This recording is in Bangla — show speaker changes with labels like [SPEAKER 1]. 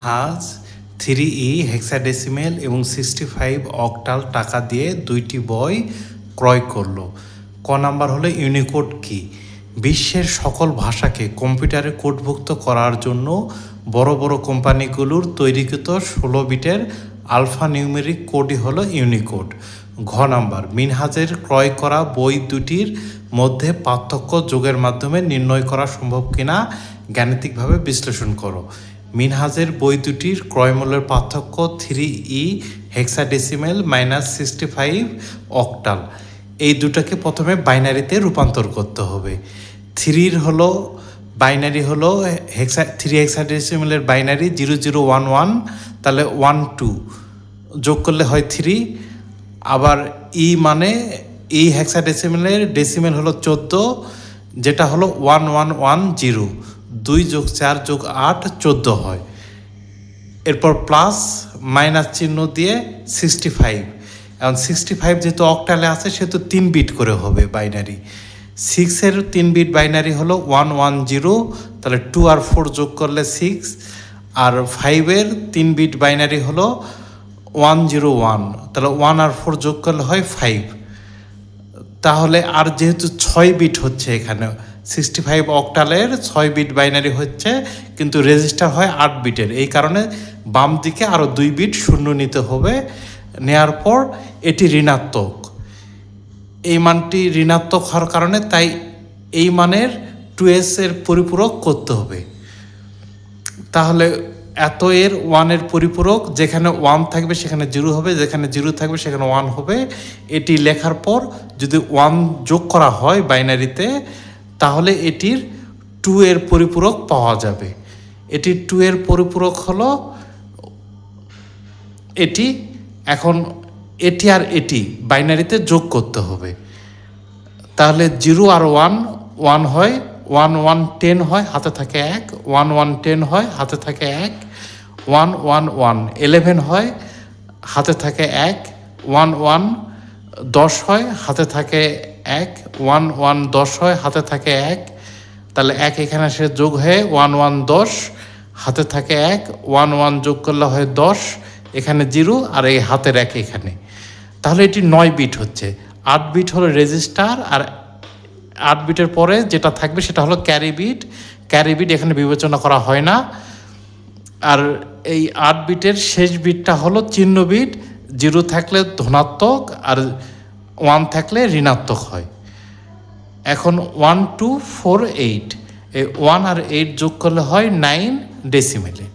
[SPEAKER 1] আজ 3E হেক্সাডেসিমেল এবং 65 অক্টাল টাকা দিয়ে 2টি বই ক্রয় করলো। ক নাম্বার হলো ইউনিকোড কি? বিশ্বের সকল ভাষাকে কম্পিউটারে কোডভুক্ত করার জন্য বড় বড় কোম্পানিগুলোর তৈরিকৃত 16 বিটের আলফা নিউমেরিক কোডই হলো ইউনিকোড। ঘ নাম্বার মিনহাজের ক্রয় করা বই দুটির মধ্যে পার্থক্য যোগের মাধ্যমে নির্ণয় করা সম্ভব কিনা গাণিতিকভাবে বিশ্লেষণ করো। মিনহাজের বই দুটির ক্রয়মূল্যের পার্থক্য 3E হেক্সাডেসিমেল -65 অক্টাল। এই দুটাকে প্রথমে বাইনারিতে রূপান্তর করতে হবে। 3 হলো বাইনারি হলো 3 হেক্সাডেসিমেলের বাইনারি 0011, তাহলে 12 যোগ করলে হয় 3। আবার মানে হেক্সাডেসিমেলের ডেসিমেল হলো 14, যেটা হলো 1110। 2 যোগ 4 যোগ 8 14 হয়। এরপর প্লাস মাইনাস চিহ্ন দিয়ে 65। এখন 65 যেহেতু অক্টালে আছে সেহেতু 3 বিট করে হবে বাইনারি। 6-এর 3 বিট বাইনারি হলো 110, তাহলে 2 আর 4 যোগ করলে 6। আর 5-এর 3 বিট বাইনারি হলো 101, তাহলে 1 আর 4 যোগ করলে হয় 5। তাহলে আর যেহেতু 6 বিট হচ্ছে এখানে 65 অক্টালের 6 বিট বাইনারি হচ্ছে, কিন্তু রেজিস্টার হয় 8 বিটের, এই কারণে বাম দিকে আরও 2 বিট শূন্য নিতে হবে। নেয়ার পর এটি ঋণাত্মক, এই মানটি ঋণাত্মক হওয়ার কারণে তাই এই মানের 2s এর পরিপূরক করতে হবে। তাহলে এত এর 1-এর পরিপূরক, যেখানে 1 থাকবে সেখানে 0 হবে, যেখানে 0 থাকবে সেখানে 1 হবে। এটি লেখার পর যদি 1 যোগ করা হয় বাইনারিতে, তাহলে এটির 2 এর পরিপূরক পাওয়া যাবে। এটির 2 এর পরিপূরক হলো এটি। এখন এটি আর এটি বাইনারিতে যোগ করতে হবে। তাহলে 0 আর 1 হয়, 1 1 10 হয়, হাতে থাকে 1। 1 1 10 হয়, হাতে থাকে 1। 1 1 1 11 হয়, হাতে থাকে 1। 1 1 10 হয়, হাতে থাকে 1। 1 1 10 হয়, হাতে থাকে 1। তাহলে 1 এখানে সে যোগ হয়ে 1 1 10, হাতে থাকে 1। 1 1 যোগ করলে হয় 10, এখানে 0 আর এই হাতের 1 এখানে। তাহলে এটি 9 বিট হচ্ছে। 8 বিট হলো রেজিস্টার, আর 8 বিটের পরে যেটা থাকবে সেটা হলো ক্যারি বিট। ক্যারি বিট এখানে বিবেচনা করা হয় না। আর এই 8 বিটের শেষ বিটটা হলো চিহ্ন বিট। 0 থাকলে ধনাত্মক আর 1 থাকলে ঋণাত্মক হয়। এখন 1 2 4 8, এই 1 আর 8 যোগ করলে হয় 9 ডেসিমেলে।